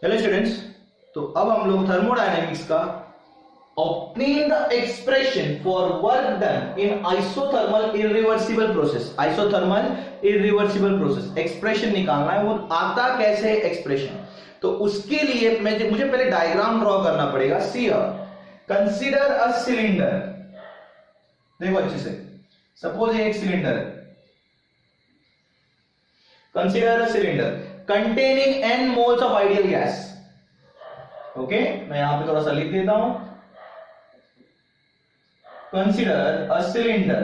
Hello students, तो अब हम लोग थर्मोडायनेमिक्स का obtain the expression for work done in isothermal irreversible process expression निकालना है। वो आता कैसे है एक्सप्रेशन, तो उसके लिए मुझे पहले डायग्राम ड्रॉ करना पड़ेगा। सी कंसीडर अ सिलेंडर, देखो अच्छे से, सपोज एक सिलेंडर है। Consider a cylinder containing n moles of ideal gas. Okay, मैं यहां पे थोड़ा सा लिख देता हूं। Consider a cylinder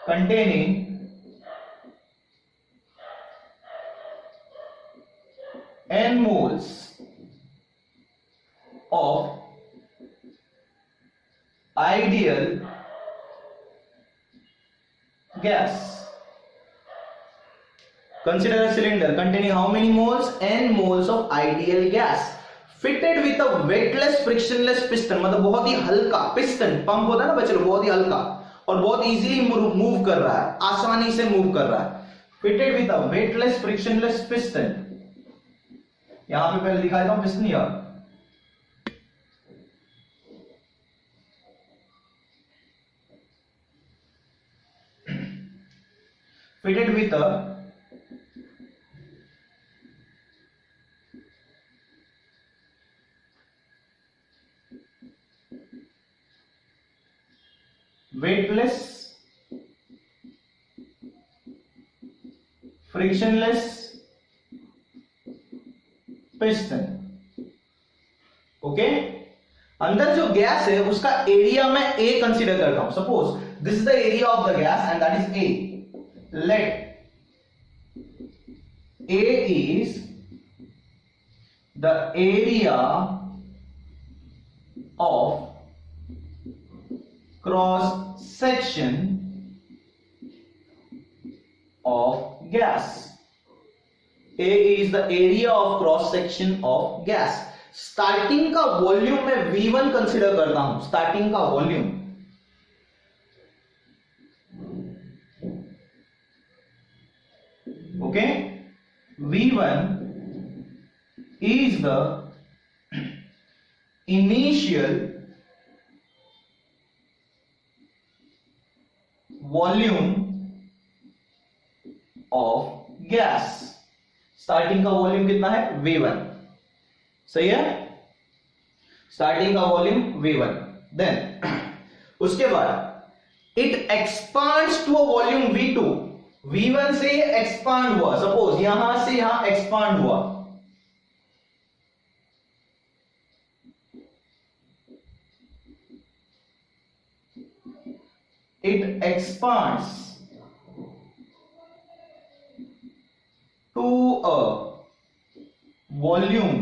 containing n moles of ideal gas. Consider a cylinder containing how many moles? N moles of ideal gas. Fitted with a weightless frictionless piston, मतलब बहुत ही हल्का पिस्टन, पंप होता है ना बच्चों, बहुत ही हल्का और बहुत इजीली मूव कर रहा है, आसानी से मूव कर रहा है। Fitted with a weightless frictionless piston, यहां पे पहले दिखा देता हूं पिस्टन यार। Fitted with a weightless frictionless piston. Okay, अंदर जो गैस है उसका एरिया मैं ए कंसीडर करता हूं। Suppose this is the area of the gas and that is A. Let A is the area of cross section of gas. A is the area of cross section of gas. Starting का volume मैं V1 consider करता हूं। Starting का volume, okay, V1 is the initial volume of gas। Starting का volume कितना है? V1। सही है, स्टार्टिंग का वॉल्यूम V1। देन उसके बाद it expands to a volume V2। V1 से ये एक्सपांड हुआ, सपोज यहां से यहां एक्सपांड हुआ, it expands to a volume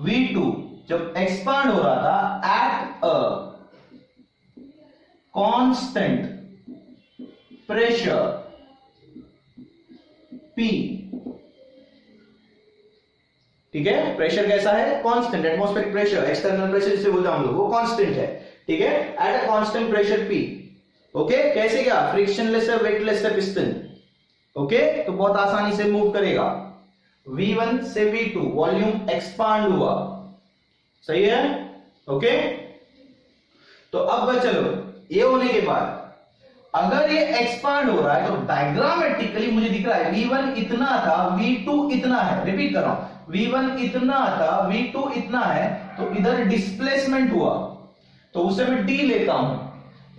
V2। जब एक्सपांड हो रहा था at a constant pressure P। ठीक है, प्रेशर कैसा है? Constant. Atmospheric pressure, external pressure जिसे बोलते हैं हम लोग, वो कांस्टेंट है। ठीक है, at a constant pressure P। Okay, कैसे क्या? फ्रिक्शनलेस है, वेटलेस है पिस्टन। ओके, तो बहुत आसानी से मूव करेगा। V1 से V2 वॉल्यूम एक्सपांड हुआ, सही है। ओके, तो अब चलो, ये होने के बाद अगर ये एक्सपांड हो रहा है तो डायग्रामेटिकली मुझे दिख रहा है V1 इतना था, V2 इतना है। रिपीट कर रहा हूं, V1 इतना था, V2 इतना है, तो इधर डिस्प्लेसमेंट हुआ, तो उसे मैं D लेता हूं।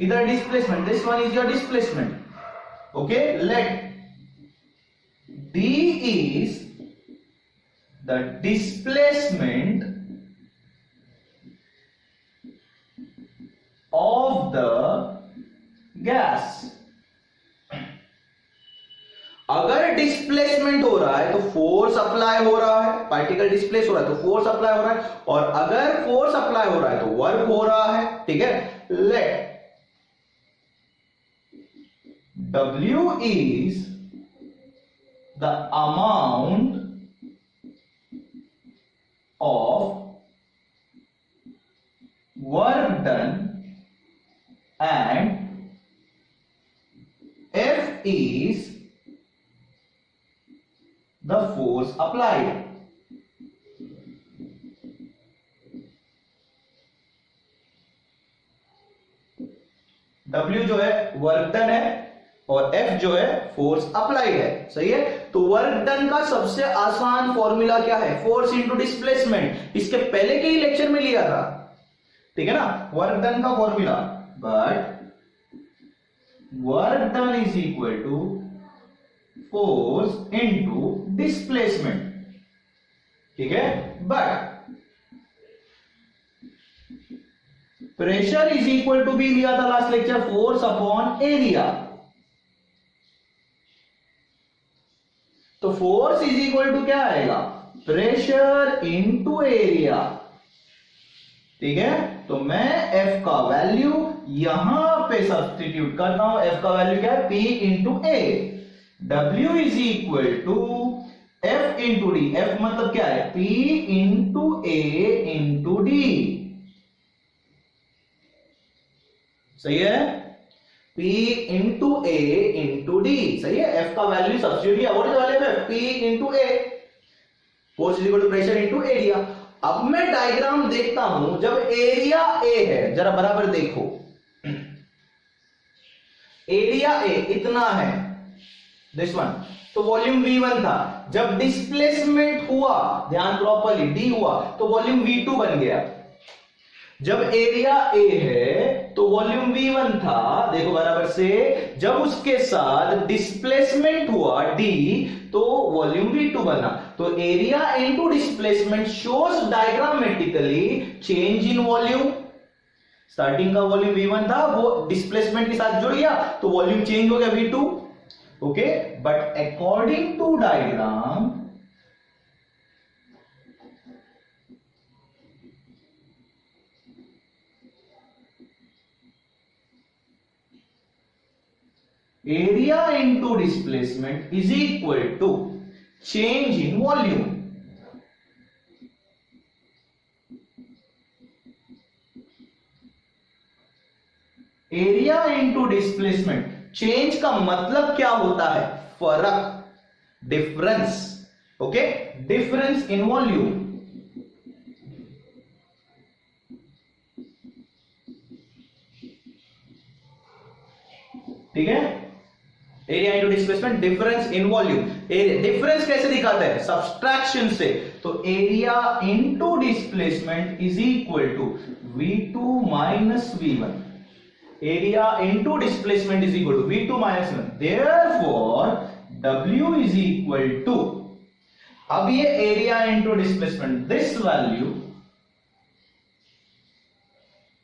इधर displacement, this one is your displacement. Okay, let D is the displacement of the gas। अगर डिस्प्लेसमेंट हो रहा है तो फोर्स अप्लाई हो रहा है, पार्टिकल डिस्प्लेस हो रहा है तो फोर्स अप्लाई हो रहा है, और अगर फोर्स अप्लाई हो रहा है तो वर्क हो रहा है। ठीक है, late W is the amount of work done and F is the force applied. W जो है वर्क डन है और F जो है फोर्स अप्लाइड है, सही है। तो वर्क डन का सबसे आसान फॉर्मूला क्या है? Force into displacement. इसके पहले के ही लेक्चर में लिया था, ठीक है ना, वर्क डन का formula. But work done is equal to force into displacement, ठीक है। But pressure is equal to भी लिया था last lecture, force upon area. तो फोर्स इज इक्वल टू क्या आएगा? प्रेशर इंटू एरिया, ठीक है। तो मैं F का वैल्यू यहां पे सब्स्टिट्यूट करता हूं। F का वैल्यू क्या है? P into A. W is equal to F into D. F मतलब क्या है? P into A into D, सही है। P into A into D, सही है। F का वैल्यू सब्स्टिट्यूट किया, व्हाट इज वैल्यू है? P into A, force is equal to pressure into area. अब मैं डायग्राम देखता हूं, जब एरिया ए है, जरा बराबर देखो, एरिया ए इतना है, दिस वन, तो वॉल्यूम V1 था। जब डिस्प्लेसमेंट हुआ, ध्यान प्रॉपर्ली, D हुआ, तो वॉल्यूम V2 बन गया। जब एरिया ए है तो वॉल्यूम V1 था, देखो बराबर से, जब उसके साथ डिस्प्लेसमेंट हुआ D तो वॉल्यूम V2 बना। तो area into displacement shows diagrammatically change in volume. Starting का वॉल्यूम V1 था, वो डिस्प्लेसमेंट के साथ जुड़ गया तो वॉल्यूम चेंज हो गया V2, okay. But according to diagram area into displacement is equal to change in volume। Area into displacement, change का मतलब क्या होता है? फर्क, difference, okay, difference in volume, ठीक है। Area into displacement, difference in volume. Difference कैसे दिखाते हैं? सब्सट्रैक्शन से। तो area into displacement is equal to V2 minus V1। Area into displacement is equal to V2 minus V1। Therefore W is equal to, अब ये area into displacement, this value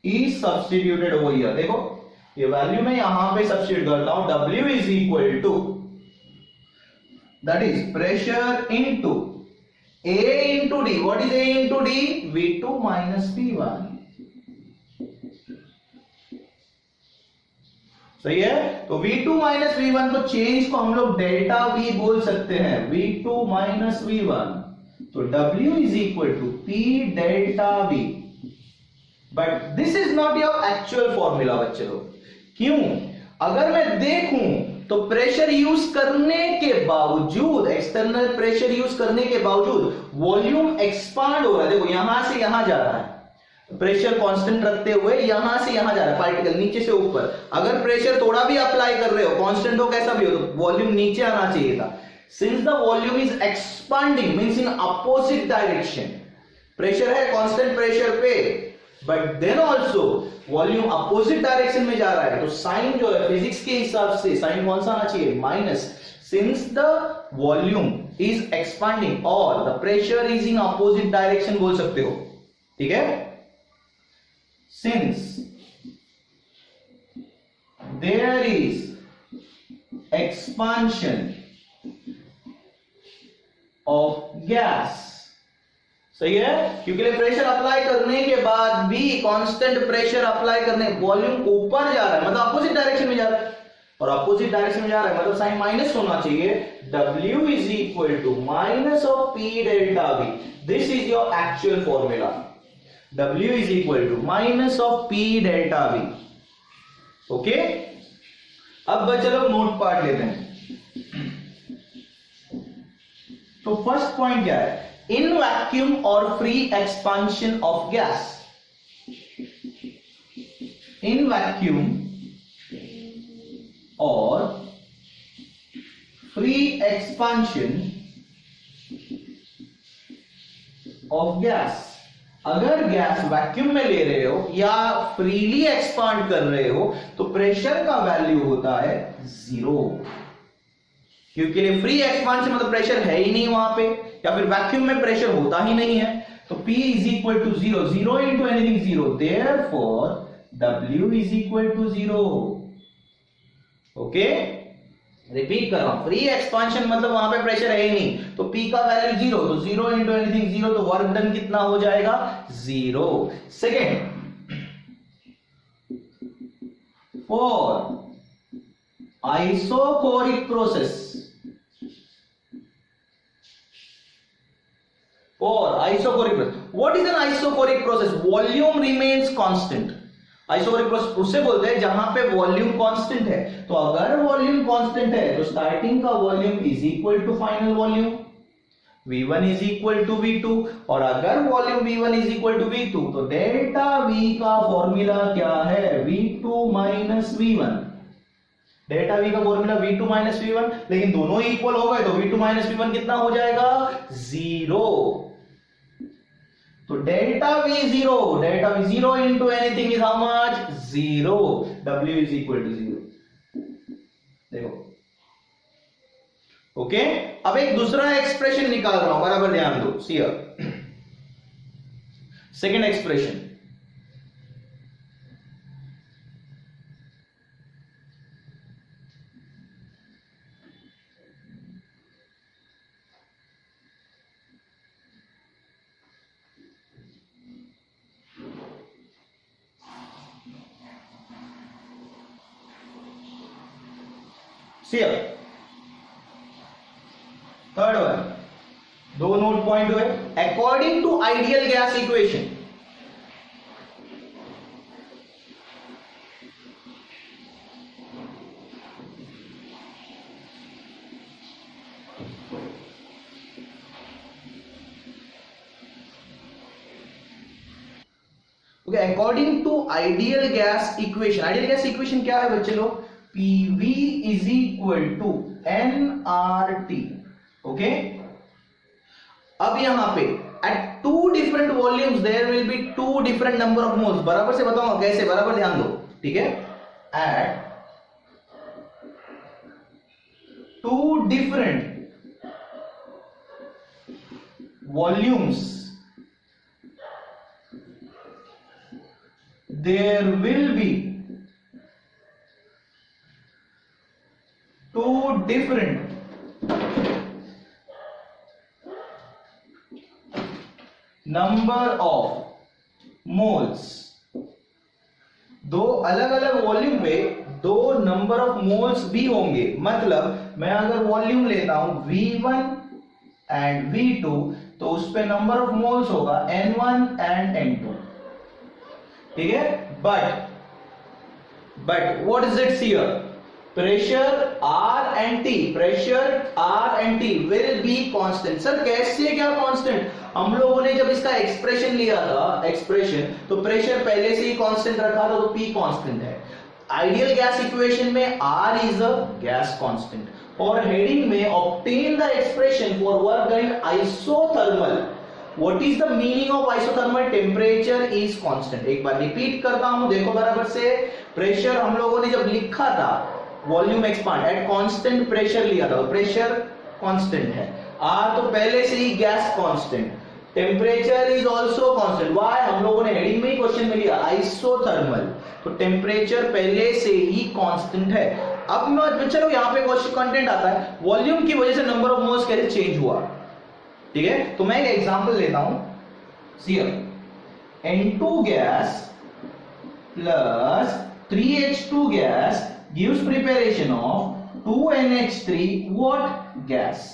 is substituted over here. देखो ये value मैं यहां पे substitute करता हूं। W is equal to, that is pressure into A into D. What is A into D? V2 minus V1, सही है। तो V2 माइनस V1, तो चेंज को हम लोग डेल्टा V बोल सकते हैं, V2 माइनस V1। तो W इज इक्वल टू P delta V। But this is not your actual formula बच्चे लोग। क्यों? अगर मैं देखूं तो प्रेशर यूज करने के बावजूद, एक्सटर्नल प्रेशर यूज करने के बावजूद वॉल्यूम एक्सपांड हो रहा है। देखो यहां से यहां जा रहा है, प्रेशर कांस्टेंट रखते हुए यहां से यहां जा रहा है पार्टिकल, नीचे से ऊपर। अगर प्रेशर थोड़ा भी अप्लाई कर रहे हो, कांस्टेंट हो कैसा भी हो, तो वॉल्यूम नीचे आना चाहिए था। Since the volume is expanding means in opposite direction, pressure है कांस्टेंट प्रेशर पे, but then also volume opposite direction में जा रहा है। तो साइन जो है फिजिक्स के हिसाब से साइन कौन सा आना चाहिए? Minus. Since the volume is expanding और the pressure is in opposite direction बोल सकते हो, ठीक है। Since there is expansion of gas, सही है, क्योंकि प्रेशर अप्लाई करने के बाद भी कांस्टेंट प्रेशर अप्लाई करने, वॉल्यूम ऊपर जा रहा है मतलब अपोजिट डायरेक्शन में जा रहा है, और अपोजिट डायरेक्शन में जा रहा है मतलब साइन माइनस होना चाहिए। W is equal to minus of P delta V। This is your actual formula. W is equal to minus of P delta V, okay. अब चलो नोट पार्ट लेते हैं। तो फर्स्ट पॉइंट क्या है, इन वैक्यूम और free expansion of gas, in vacuum और free expansion of gas, अगर गैस वैक्यूम में ले रहे हो या फ्रीली एक्सपांड कर रहे हो तो प्रेशर का वैल्यू होता है 0, क्योंकि फ्री एक्सपांशन मतलब प्रेशर है ही नहीं वहां पे, या फिर वैक्यूम में प्रेशर होता ही नहीं है, तो P is equal to 0, 0 into anything 0, therefore W is equal to 0। Okay, repeat कर रहा हूं, फ्री एक्सपांशन मतलब वहां पे प्रेशर है ही नहीं, तो P का वैल्यू 0, तो 0 इंटू एनीथिंग 0, तो वर्क डन कितना हो जाएगा 0। सेकेंड, फॉर आइसोकोरिक प्रोसेस, और isochoric process, what is an isochoric process, volume remains constant. Isochoric process उससे बोलते हैं जहां पे वॉल्यूम कांस्टेंट है, तो अगर वॉल्यूम कांस्टेंट है तो स्टार्टिंग का volume is equal to final volume, V1 is equal to V2, और अगर volume V1 is equal to V2 तो डेल्टा V का फॉर्मूला क्या है, V2 minus V1, delta V का फॉर्मूला V2 माइनस V1, लेकिन दोनों इक्वल हो गए तो V2 माइनस V1 कितना हो जाएगा 0, तो delta V 0, delta V 0 into anything is how much 0, W is equal to 0। देखो, ओके, अब एक दूसरा एक्सप्रेशन निकाल रहा हूं, बराबर ध्यान दो, see here, second expression, third one, दो नोट पॉइंट हुए, according to ideal gas equation, according to ideal gas equation, ideal gas equation क्या है बच्चे लोग, PV is equal to nRT। Okay, अब यहां पे at two different volumes there will be two different number of moles, बराबर से बताऊंगा कैसे, बराबर ध्यान दो, ठीक है, at two different volumes there will be two different number of moles, दो अलग अलग वॉल्यूम पे दो नंबर ऑफ मोल्स भी होंगे, मतलब मैं अगर वॉल्यूम लेता हूं V1 एंड V2 तो उस पे नंबर ऑफ मोल्स होगा N1 एंड N2, ठीक है, but what is it here, pressure R and T, pressure R and T will be constant. Sir कैसे, क्या कांस्टेंट, हम लोगों ने जब इसका एक्सप्रेशन लिया था, एक्सप्रेशन, तो प्रेशर पहले से ही कांस्टेंट रखा था, तो P कांस्टेंट है। आइडियल गैस इक्वेशन में R is a gas constant, और हेडिंग में obtain the expression for work done isothermal, What is the meaning of isothermal? Temperature is constant। एक बार रिपीट करता हूं, देखो बराबर से, प्रेशर हम लोगों ने जब लिखा था volume expand at constant pressure लिया था, प्रेशर कांस्टेंट है, R तो पहले से ही gas constant, temperature is also constant, why, हम लोगों ने हेडिंग में ही क्वेश्चन में लिया आइसोथर्मल, तो टेम्परेचर पहले से ही कांस्टेंट है। अब चलो यहां पे क्वेश्चन कंटेंट आता है, वॉल्यूम की वजह से नंबर ऑफ मोल्स कैसे चेंज हुआ, ठीक है, तो मैं एक एग्जांपल लेता हूं, here N2 gas plus 3H2 gas gives preparation of 2NH3 what gas.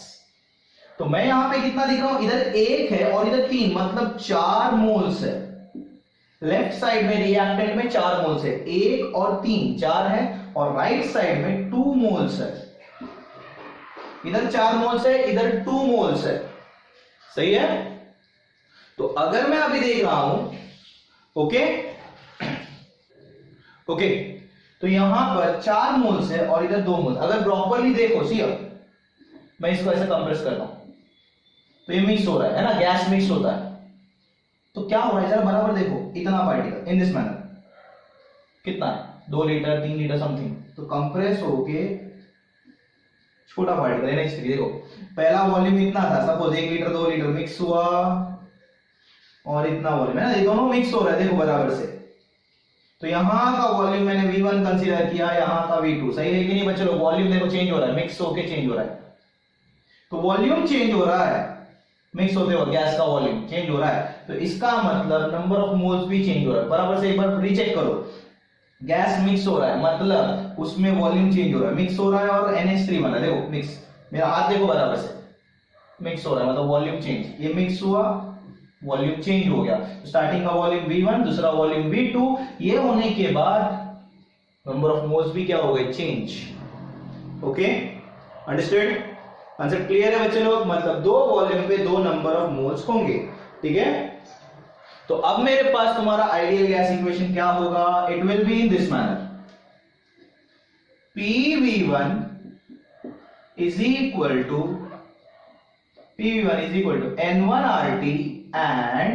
तो मैं यहां पे कितना दिख रहा हूं, इधर 1 है और इधर 3, मतलब 4 मोल्स है, लेफ्ट साइड में रिएक्टेंट में 4 मोल्स है, 1 और 3 4 है, और राइट साइड में 2 मोल्स है। इधर 4 मोल्स है, इधर 2 मोल्स है, सही है। तो अगर मैं अभी देख रहा हूं, ओके ओके, तो यहां पर 4 मोल्स है और इधर 2 मोल्स। अगर प्रॉपरली देखो, सी मैं इसको ऐसे कंप्रेस करता हूं तो ये मिक्स हो रहा है ना, गैस मिक्स होता है। तो क्या हो रहा है जरा बराबर देखो, इतना पार्टिकल इन दिस मैनर कितना है, 2 लीटर 3 लीटर समथिंग, तो कंप्रेस होके छोटा पार्टिकल है ना। देखो पहला वॉल्यूम इतना था, सपोज 1 लीटर 2 लीटर मिक्स हुआ और इतना वॉल्यूम है ना, ये दोनों मिक्स हो रहा है देखो बराबर से। तो यहां का वॉल्यूम मैंने V1 कंसीडर किया, यहां का V2, सही है कि नहीं बच्चे लोग। वॉल्यूम देखो चेंज हो रहा है, मिक्स होके चेंज हो रहा है। तो वॉल्यूम चेंज हो रहा है, मिक्स होते हुए गैस का वॉल्यूम चेंज हो रहा है, तो इसका मतलब नंबर ऑफ मोल्स भी चेंज हो रहा है। बराबर से एक बार रीचेक करो, गैस मिक्स हो रहा है मतलब उसमें वॉल्यूम चेंज हो रहा है, मिक्स हो रहा है और NH3 बना, देखो मिक्स, मेरा हाथ देखो बराबर से मिक्स हो रहा है मतलब वॉल्यूम चेंज। ये मिक्स हुआ, वॉल्यूम चेंज हो गया। स्टार्टिंग का वॉल्यूम V1, दूसरा वॉल्यूम V2, ये होने के बाद नंबर ऑफ मोल्स भी क्या हो गए, change. Okay, understood, answer clear है बच्चे लोग। मतलब 2 वॉल्यूम पे 2 नंबर ऑफ मोल्स होंगे, ठीक है। तो अब मेरे पास तुम्हारा आइडियल गैस इक्वेशन क्या होगा, it will be in this manner, PV1 is equal to N1RT and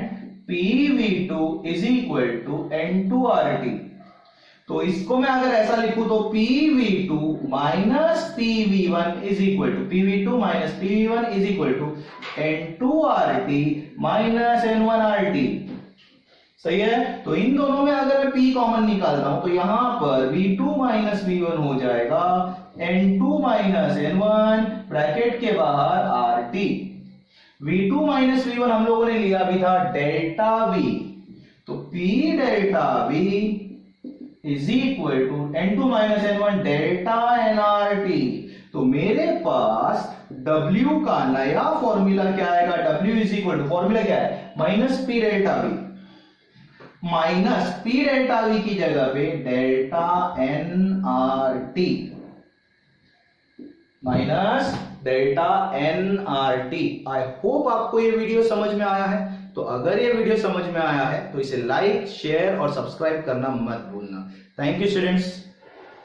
PV2 is equal to N2RT। तो इसको मैं अगर ऐसा लिखूं तो PV2 minus PV1 is equal to PV2 minus PV1 is equal to N2RT minus N1RT, सही है। तो इन दोनों में अगर मैं P कॉमन निकालता हूं तो यहां पर V2 माइनस V1 हो जाएगा N2 माइनस N1 ब्रैकेट के बाहर RT। V2 माइनस V1 हम लोगों ने लिया भी था डेल्टा V, तो P delta V is equal to N2 minus N1 delta NRT। तो मेरे पास W का नया फॉर्मूला क्या आएगा, W is equal to, formula क्या है, minus P delta V, minus P delta V की जगह पे delta NRT, minus delta NRT। I hope आपको ये वीडियो समझ में आया है। तो अगर ये वीडियो समझ में आया है तो इसे लाइक, शेयर और सब्सक्राइब करना मत भूलना। Thank you students.